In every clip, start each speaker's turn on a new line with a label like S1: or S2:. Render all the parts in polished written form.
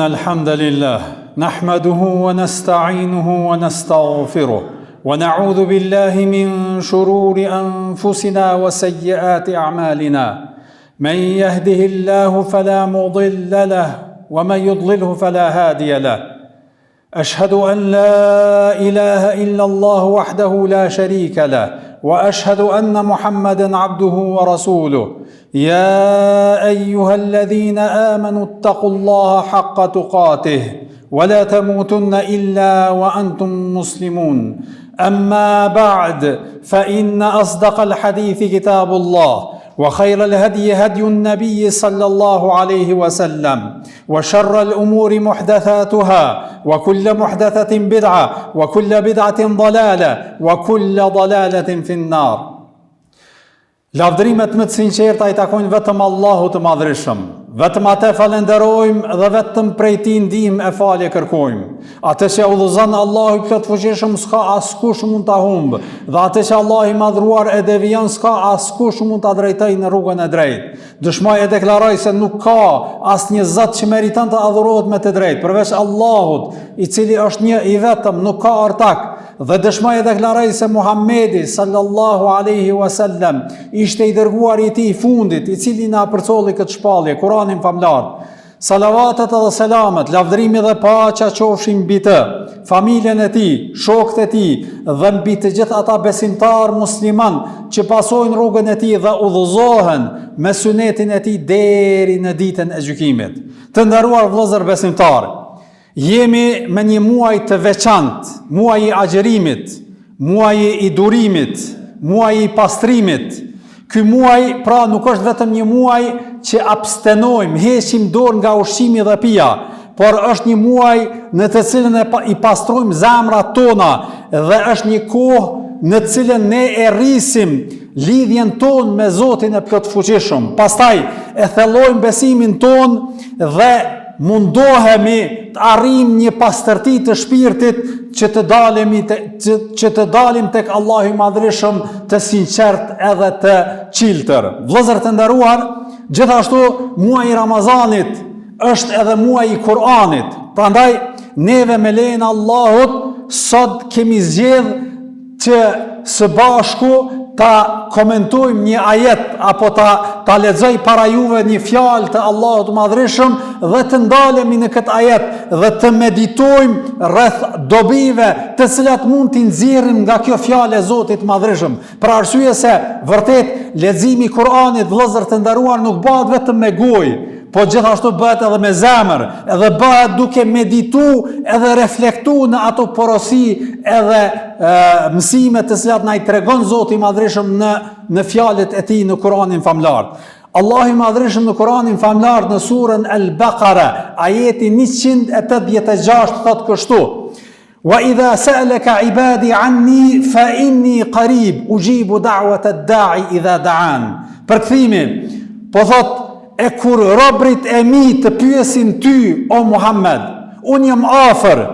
S1: إن الحمد لله نحمده ونستعينه ونستغفره ونعوذ بالله من شرور أنفسنا وسيئات أعمالنا من يهده الله فلا مضل له ومن يضلله فلا هادي له أشهد أن لا إله إلا الله وحده لا شريك له وأشهد أن محمدًا عبده ورسوله يا أيها الذين آمنوا اتقوا الله حق تقاته ولا تموتن إلا وأنتم مسلمون أما بعد فإن أصدق الحديث كتاب الله وخير الهدي هدي النبي صلى الله عليه وسلم وشر الأمور محدثاتها وكل محدثة بدعة وكل بدعة ضلالة وكل ضلالة في النار. Lavdërimet më të sinqerta I takojnë vetëm Allahut të Madhërisëm. Vetëm atë falenderojmë dhe vetëm prej Tij ndihmë e falje kërkojmë. Atë që udhëzon Allahu I plotfuqishëm s'ka askush mund ta humbë, dhe atë që Allahu I madhruar e devijon s'ka askush mund ta drejtojë në rrugën e drejtë. Dëshmoj e deklaroj se nuk ka asnjë Zot që meriton të adhurohet me të drejtë përveç Allahut, I cili është një I vetëm, nuk ka ortak. Dhe dëshmoj e deklaroj se Muhammedi sallallahu alaihi wasallam ishte I dërguar I Tij I fundit, I cili na përcolli këtë shpallje, Kur'anin famlar. Salavatet dhe selamet, lavdërimi dhe paqja qofshin mbi të, familjen e Tij, shokët e Tij dhe mbi të gjithë ata besimtar musliman që pasojnë rrugën e Tij dhe udhëzohen me sunetin e Tij deri në ditën e gjykimit. Të nderuar vëllezër besimtar, jemi me një muaj të veçantë, muaj I agjerimit, muaj I durimit, muaj I pastrimit. Ky muaj pra nuk është vetëm një muaj që abstenojmë, heqim dorë nga ushqimi dhe pija, por është një muaj në të cilën I pastrojmë zemrat tona dhe është një kohë në të cilën ne e rrisim lidhjen tonë me Zotin e plotfuqishëm. Pastaj e thellojmë besimin tonë dhe mundohemi të arrijmë një pastërti të shpirtit që të dalim tek Allahu I Madhërisëm të sinqert edhe të qiltër. Vëllezër të nderuar, gjithashtu muaji I Ramazanit është edhe muaji I Kur'anit. Prandaj neve me lejen e Allahut sot kemi zgjedh që së bashku ta komentojmë një ajet apo ta lexoj para juve një fjalë të Allahut të Madhërisëm dhe të ndalemi në këtë ajet dhe të meditojmë rreth dobive të cilat mund t'i nxjerrim nga kjo fjalë e Zotit të Madhërisëm. Për arsye se vërtet leximi I Kur'anit, vëllezër të nderuar, nuk bëhet vetëm me gojë, po gjithashtu bëhet edhe me zemër, edhe bëhet duke meditu edhe reflektu në ato porosi edhe mësime të cilat na I tregon Zoti I Madhërisëm në fjalët e Tij në Kur'anin famlar. Allahu I Madhërisëm në Kur'anin famlar në surën Al-Baqara, ajeti 186 thot kështu: Wa idha sa'alaka ibadi anni fa inni qarib ujibu da'wata ad-da'i idha da'an. Përkthimi, po thot e kur robrit e mi të pyesin ty, o Muhammed, unë jam afër,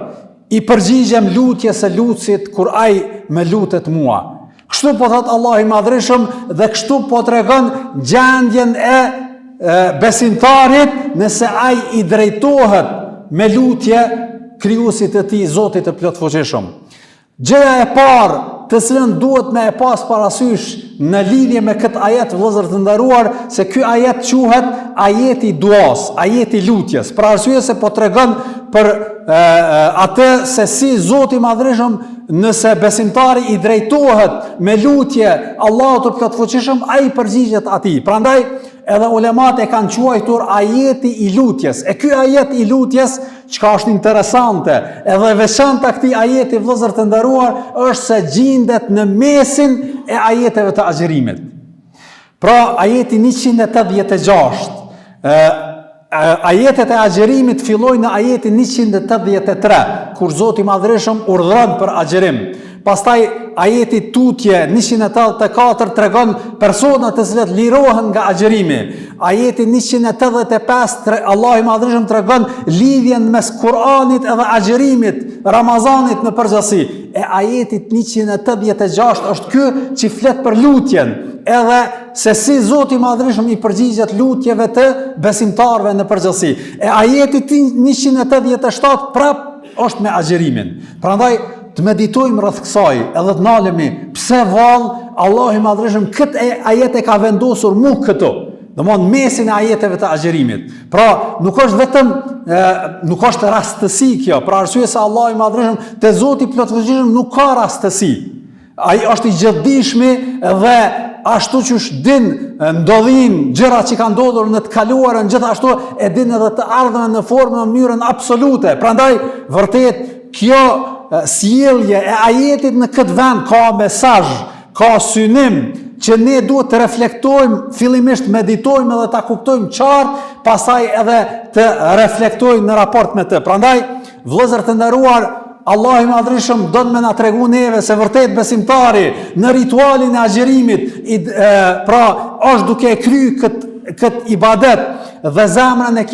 S1: I përgjigjem lutjes së lutësit kur ai me lutet mua. Kështu po thot Allahu I Madhërisëm dhe kështu po tregon gjendjen e besimtarit nëse ai I drejtohet me lutje krijuesit të tij, Zotit të plotfuqishëm. Gjëja e parë të cilën duhet me e pas parasysh në lidhje me këtë ajet, vëllezër të nderuar, se ky ajet quhet ajeti I duas, ajeti I lutjes. Për arsye se po tregon për atë se si Zoti I Madhërisëm nëse besimtari I drejtohet me lutje Allahut të plotfuqishëm, ai përgjigjet atij. Prandaj edhe ulemat e kanë quajtur ajeti I lutjes. E ky ajet I lutjes, çka është interesante, edhe veçanta këtij ajeti, vëllezër të nderuar, është se gjendet në mesin e ajeteve të agjerimit. Pra ajeti 186, ajetet e agjerimit fillojnë në ajetin 183, kur Zoti I Madhërisëm urdhëron për agjerim. Pastaj ajeti tutje 184 tregon persona të cilët lirohen nga agjerimi. Ajeti 185 Allahu I Madhërisëm tregon lidhjen mes Kur'anit edhe agjerimit, Ramazanit në përgjithësi. E ajetit 186 është ky që flet për lutjen. edhe se si Zoti i Madhërisht i përgjigjet lutjeve të besimtarëve në përgjithësi. E ajeti 187 prap është me agjerimin. Prandaj të meditojmë rreth kësaj, edhe të nalemi pse vallë Allahu i Madhërisht këtë ajet e ka vendosur mu këtu. Domthon mesin e ajeteve të agjerimit. Pra, nuk është vetëm nuk është rastësi kjo, për arsye se Allahu i Madhërisht te Zoti i plotfuqishëm nuk ka rastësi. Ai është i gjithdijshëm dhe ashtu që din ndodhin gjërat që kanë ndodhur në të kaluarën, gjithashtu e din edhe të ardhmen në formë në mënyrën absolute. Prandaj vërtet kjo sjellje e ajetit në këtë vend ka mesazh, ka synim që ne duhet të reflektojmë, fillimisht meditojmë edhe ta kuptojmë qartë, pastaj edhe të reflektojmë në raport me të. Prandaj, vëllezër të nderuar, Allahu i Madhërisht don me na tregu neve se vërtet besimtari në ritualin e agjerimit, pra është duke kryer këtë ibadet dhe zemrën e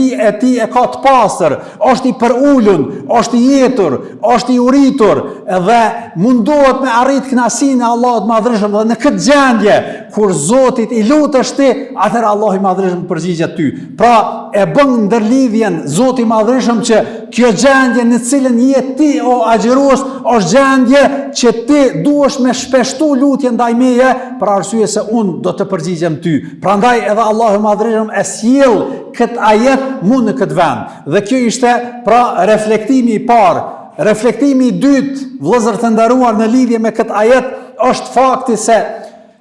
S1: tij e ka të pastër, është i përulun, është i jetur, është i uritur dhe mundohet me arrit kënaqësinë e Allahut Madhërisht dhe në këtë gjendje kur Zotit i lutesh ti, atëherë Allahu i Madhërisht përgjigjet ty. Pra e bën ndërlidhjen Zoti i Madhërisht që kjo gjendje në cilën je ti o agjerues është gjendje që ti duhesh me shpeshtu lutje ndaj meje për arsye se unë do të përgjigjem ty. Prandaj edhe Allahu i Madhërisht e sjell këtë ajet mu në këtë vend. Dhe kjo ishte pra reflektimi i parë. Reflektimi i dytë, vëllezër të nderuar, në lidhje me këtë ajet është fakti se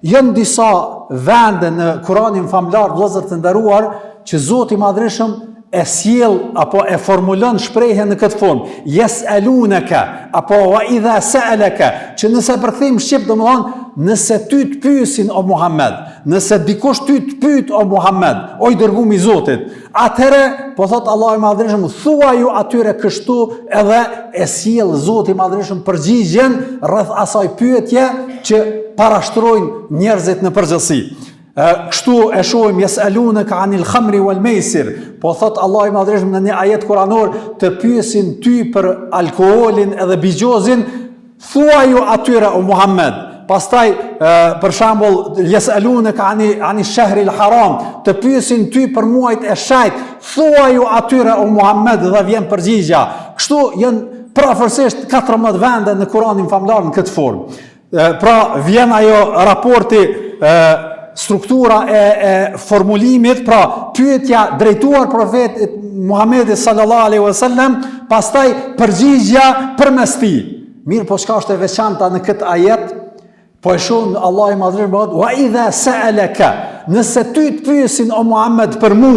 S1: janë disa vende në Kur'anin famlar, vëllezër të nderuar, që Zoti i Madhërisht e sjell apo e formulon shprehjen në këtë formë. Yes'alunaka apo wa idha sa'alaka, që nëse përkthejmë shqip domthon nëse ty të pyesin o Muhammed, nëse dikush ty të pyet o Muhammed, o i dërguar i Zotit, atëherë po thot Allahu i Madhërisht, thuaju atyre kështu, edhe e sjell Zoti i Madhërisht përgjigjen rreth asaj pyetje që parashtrojnë njerëzit në përgjithësi. Kështu e shohim yes'alunaka anil khamri wal maisir, po thot Allahu i Madhërisht në një ajet kuranor, të pyesin ty për alkoolin edhe bigjozin, thuaju atyre o Muhammed. Pastaj për shembull yes'alunaka ani shahril haram, të pyesin ty për muajt e shajt, thuaju atyre o Muhammed dhe vjen përgjigja. Kështu janë prafërsisht 14 vende në Kur'anin famlar në këtë formë. Pra vjen ajo raporti struktura e formulimit, pra pyetja drejtuar profetit Muhammedit sallallahu alaihi wasallam, pastaj përgjigja përmes tij. Mirë, po çka është e veçanta në këtë ajet? Po e shohim Allahu i Madhërisht, wa idha sa'alaka, nëse ty të pyesin o Muhammed për mu,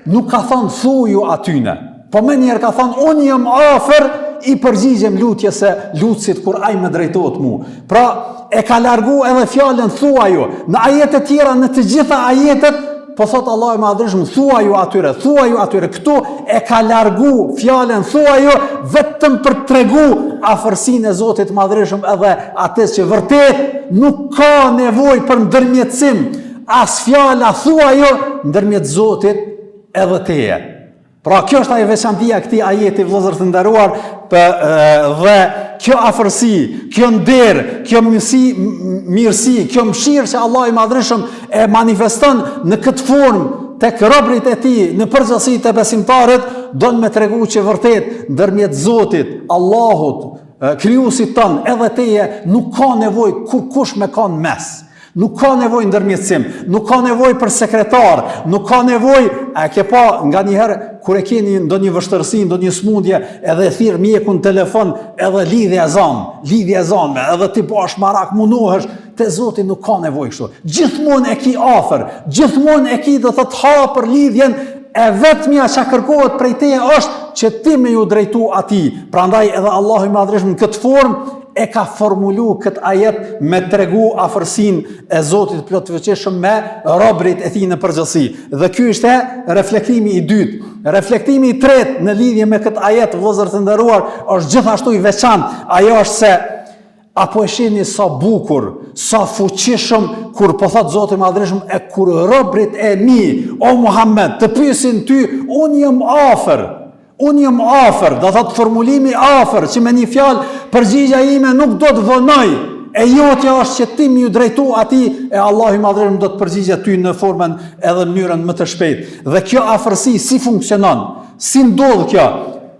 S1: nuk ka thonë thuju atyne, po më njerë ka thonë unë jam afër i përgjigjem lutjes së lutësit kur ai më drejtohet mu. Pra e ka largu edhe fjalën thuaju. Në ajetet tjera, në të gjitha ajetet, po thot Allahu i Madhërisht, thuaju atyre. Këtu e ka largu fjalën thuaju vetëm për të tregu afërsinë e Zotit Madhërisht edhe atës që vërtet nuk ka nevojë për ndërmjetësim as fjala thuaju ndërmjet Zotit edhe teje. Pra kjo është ajo veçantia e këtij ajeti, vëllezër të nderuar, dhe kjo afërsi, kjo nder, kjo mirësi, kjo mëshirë që Allahu i Madhërisht e manifeston në këtë formë tek robërit e tij në përgjithësi të besimtarët, don me tregu që vërtet ndërmjet Zotit, Allahut, krijuesit ton, edhe teje nuk ka nevojë kur kush me kanë mes. Nuk ka nevojë ndërmjetësim, nuk ka nevojë për sekretar, nuk ka nevojë, a ke pa nga njëherë kur e keni ndonjë vështirësi, ndonjë smundje, edhe thirr mjekun në telefon, edhe lidhje zanë, edhe ti bash marak mundohesh, te Zoti nuk ka nevojë kështu. Gjithmonë e ki afër, gjithmonë e ki do të hapër lidhjen, e vetmja që kërkohet prej teje është që ti me ju drejtu atij. Prandaj edhe Allahu i Madhërisht në këtë formë e ka formulu këtë ajet me tregu afërsinë e Zotit plotfuqishëm me robërit e tij në përgjithësi. Dhe ky ishte reflektimi i dytë. Reflektimi i tretë në lidhje me këtë ajet, vëllezër të nderuar, është gjithashtu i veçantë. Ajo është se apo e shihni sa bukur, sa fuqishëm kur po thot Zoti i Madhërisht, e kur robërit e mi, o Muhammed, të pyesin ty, unë jam afër. Unë jam afër, do thot formulimi afër, që me një fjalë përgjigja ime nuk do të vonoj, E jotja është që ti më ju drejtu atij e Allahu i Madhërisht do të përgjigjë ty në formën edhe mënyrën më të shpejtë. Dhe kjo afërsi si funksionon? Si ndodh kjo?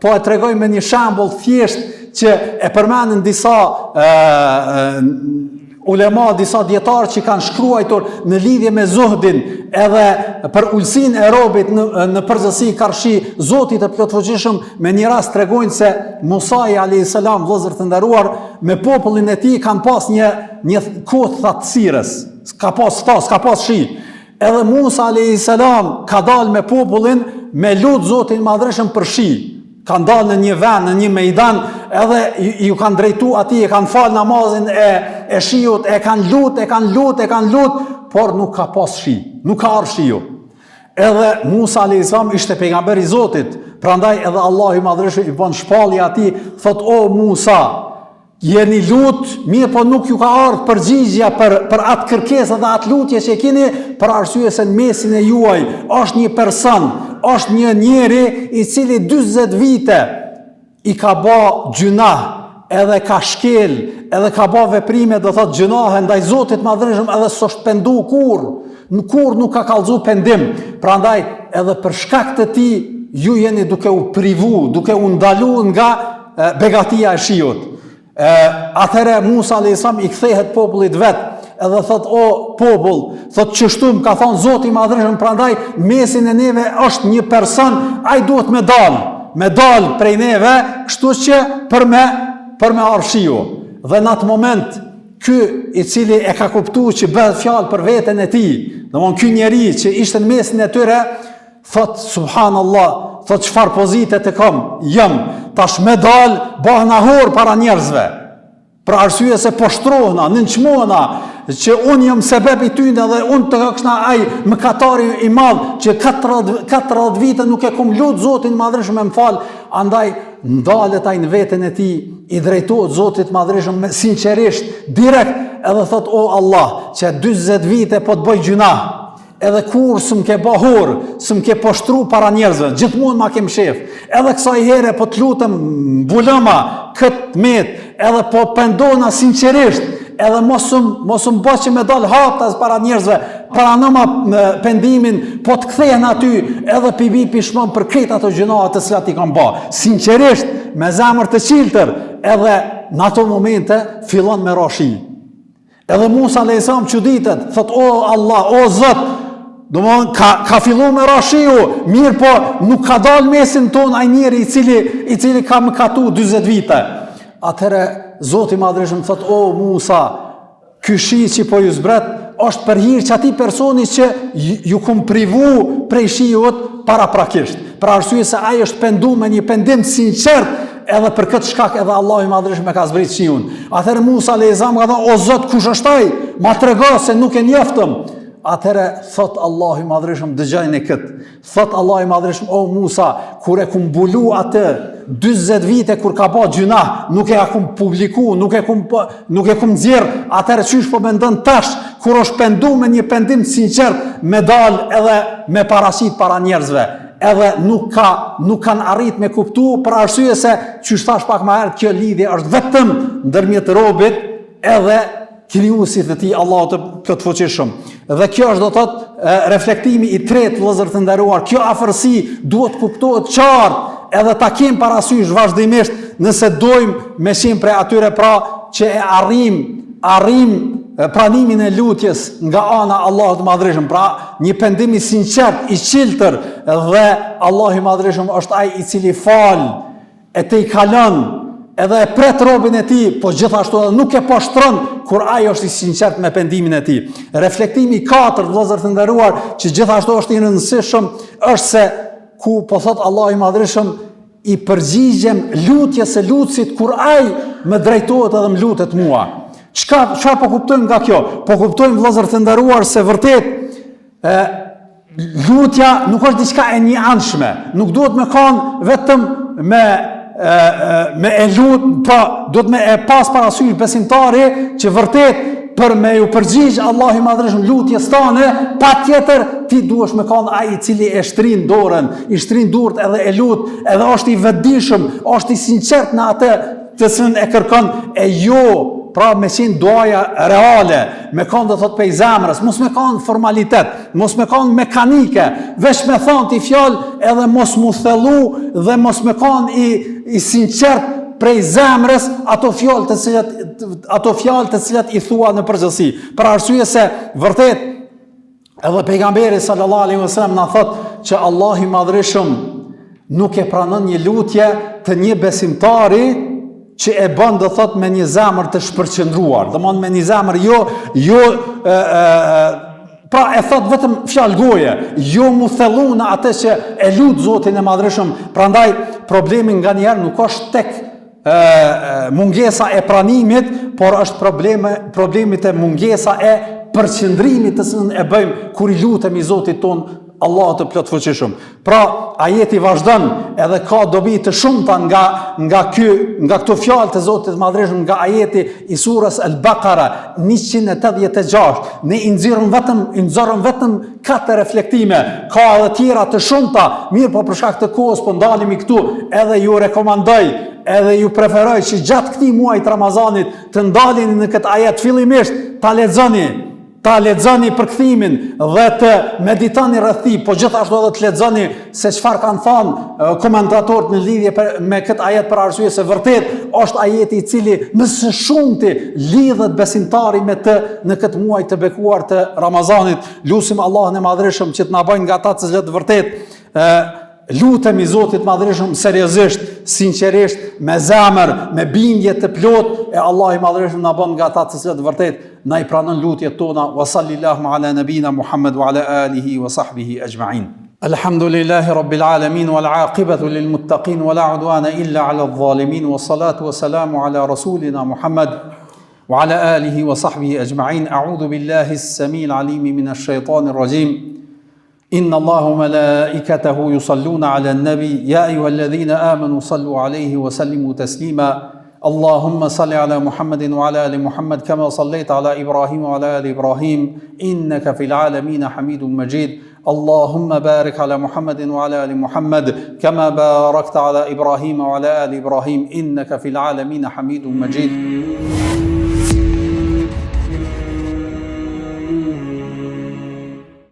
S1: Po e tregoj me një shembull thjesht që e përmendën disa ulema, disa dietarë që kanë shkruar në lidhje me zuhdin edhe për ulsin e robit në përgjithësi karshi Zotit të plotfuqishëm. Me një rast tregojnë se Musa a.s. vëllezër të nderuar me popullin e tij kanë pas një kohë thatësirës, ka pas shi. Edhe Musa a.s. ka dalë me popullin me lut Zotin e Madhreshëm për shi. Kanë dalë në një vend, në një mejdan, edhe ju kanë drejtu ati, e kanë falë namazin e shiut, e kanë lut, por nuk ka pas shi, nuk ka arë shiu. Edhe Musa a.s. ishte pejgamberi Zotit, prandaj edhe Allahu i Madhreshëm i bën shpallje ati, thot, o Musa, jeni lut, mirë po nuk ju ka ardhur përgjigjja për atë kërkesë dhe atë lutje që keni, për arsye se në mesin e juaj është një person, është një njeri i cili 40 vite i ka bë gjunah, edhe ka shkel, edhe ka bë veprime, do thot gjunahe ndaj Zotit Madhreshëm, edhe s'është pendu kur nuk ka kallëzu pendim. Prandaj edhe për shkak të tij ju jeni duke u privu, duke u ndalu nga begatia e shiut. Atëherë Musa a.s. i kthehet popullit vet edhe thot, o popull, thot qështu më ka thonë Zoti i Madhreshëm, prandaj mesin e neve është një person, ai duhet me dal prej neve, kështu që për me arshiu. Dhe në atë moment ky i cili e ka kuptuar që bëhet fjalë për veten e tij, domthon ky njeri që ishte në mesin e tyre, thot subhanallah, thot çfarë pozite të kam, jam tash me dal bëhen ahor para njerëzve. Për arsye se po shtrohna, nënçmohna, që unë jam sebeb i tyne dhe unë të këkshna aj mëkatari i madh që 40 vite nuk e kum lut Zotin Madhreshëm me më falë, andaj ndalet aj në veten e tij, i drejtohet Zotit Madhreshëm me sinqerisht, direkt, edhe thot, o Allah, që 40 vite po të bëj gjunah, edhe kur së më ke bahur, së më ke poshtru para njerëzve, gjithmonë ma kem shef, edhe kësaj here po të lutëm mbulëma këtë met, edhe po pendona sinqerisht, edhe mosëm bë që me dal haptas para njerëzve, para nëma pendimin, po të kthehen aty, edhe pibi pishmon për këtë ato gjënohat të cilat i kanë bë. Sinqerisht, me zemër të qiltër, edhe në ato momente fillon me rashi. Edhe Musa a.s. çuditet, thot, o Allah, o Zot, domthon ka filluar me rashiu, mirë po nuk ka dalë mesin ton ai njeri i cili ka mëkatu 40 vite. Atëherë Zoti i Madhreshëm thot, o Musa, ky shi që po ju zbret është për hir që atij personi që ju kum privu prej shiut paraprakisht. Për arsye se ai është penduar me një pendim sinqert, edhe për këtë shkak edhe Allahu i Madhreshëm e ka zbrit shiun. Atëherë Musa a.s. ka thënë, o Zot, kush është ai? Ma trego se nuk e njoftëm. Atëherë thot Allahu i Madhreshëm, dëgjoni këtë. Thot Allahu i Madhreshëm, o Musa, kur e kum mbulu atë 40 vite kur ka bë gjunah, nuk e kum publiku, nuk e kum nxjerr, atëherë çysh po mendon tash kur është penduar me një pendim sinqert, me dal edhe me parasit para njerëzve. Edhe nuk kanë arrit me kuptu, për arsye se, që thash pak më herët, kjo lidhje është vetëm ndërmjet robit edhe krijuesit të tij, Allahu të plotfuqishëm. Dhe kjo është, do të thotë, reflektimi i tretë, vëllezër të nderuar. Kjo afërsi duhet kuptohet qartë, edhe ta kem parasysh vazhdimisht, nëse dojmë me qenë prej atyre pra që e arrim pranimin e lutjes nga ana Allahut të Madhreshëm, pra një pendim i sinqert, i qiltër, dhe Allahu i Madhreshëm është ai i cili fal, e te i kalon, edhe e pret robin e tij, po gjithashtu edhe nuk e poshtron kur ai është i sinqert me pendimin e tij. Reflektimi i katërt, vëllezër të nderuar, që gjithashtu është i rëndësishëm, është se ku po thot Allahu i Madhreshëm, i përgjigjem lutjes së lutësit kur ai më drejtohet edhe më lutet mua. Çfarë po kuptojmë nga kjo? Po kuptojmë, vëllezër të nderuar, se vërtet lutja nuk është diçka e njëanshme, nuk duhet me kanë vetëm me e lut, po duhet me e pas parasysh besimtari që vërtet për me ju përgjigj Allahu i Madhreshëm lutjes tane, patjetër ti duhesh me kanë ai i cili e shtrin dorën, i shtrin durt edhe e lut, edhe është i vetëdijshëm, është i sinqert në atë të cilën e kërkon, e jo pra me qenë duaja reale, me kanë do thot pej zemrës, mos me kanë formalitet, mos me kanë mekanike, veç me thonë ti fjalë edhe mos mu thellu dhe mos me kanë i sinqert prej zemrës ato fjalë të cilat i thua në përgjithësi. Për arsye se vërtet edhe pejgamberi sallallahu alaihi wasallam na thot që Allahu i Madhërisht nuk e pranon një lutje të një besimtari që e bën do thot me një zemër të shpërqendruar, domthon me një zemër pra e thot vetëm fjalë goje, jo mu thellu në atë që e lut Zotin e Madhërisht. Prandaj problemi nganjëherë nuk është tek mungesa e pranimit, por është problemi te mungesa e përqendrimit të cilën e bëjmë kur i lutemi Zotit ton Allah të plotfuqishëm. Pra ajeti vazhdon edhe ka dobi të shumta nga këto fjalë të Zotit Madhërisht, nga ajeti i surës Al-Baqara 186. Ne i nxorëm vetëm 4 reflektime, ka edhe tjera të shumta, mirë po për shkak të kohës po ndalemi këtu, edhe ju rekomandoj, edhe ju preferoj që gjatë këtij muajit Ramazanit të ndaleni në këtë ajet fillimisht ta lexoni përkthimin dhe të meditoni rreth tij, po gjithashtu edhe të lexoni se çfarë kanë thënë komentatorët në lidhje me këtë ajet, për arsye se vërtet është ajeti i cili më së shumti lidhet besimtari me të në këtë muaj të bekuar të Ramazanit. Lutim Allahun e Madhërisht që të na bëjë nga ata që vërtet lutemi Zotit Madhërisht seriozisht, sinqerisht, me zemër, me bindje të plot, e Allah i Madhërisht na bën nga ata që vërtet na i pranon lutjet tona. Wa sallallahu ala nabina Muhammad wa ala alihi wa sahbihi ajma'in. Alhamdulillahi rabbil alamin wal aqibatu lil muttaqin wa la udwana illa ala adh-dhalimin wa salatu wa salamu ala rasulina Muhammad wa ala alihi wa sahbihi ajma'in. A'udhu billahi as-sami'il alim minash shaitanir rajim. إن الله وملائكته يصلون على النبي يا أيها الذين آمنوا صلوا عليه وسلموا تسليما اللهم صل على محمد وعلى آل محمد كما صليت على إبراهيم وعلى آل إبراهيم إنك في العالمين حميد مجيد اللهم بارك على محمد وعلى آل محمد كما باركت على إبراهيم وعلى آل إبراهيم إنك في العالمين حميد مجيد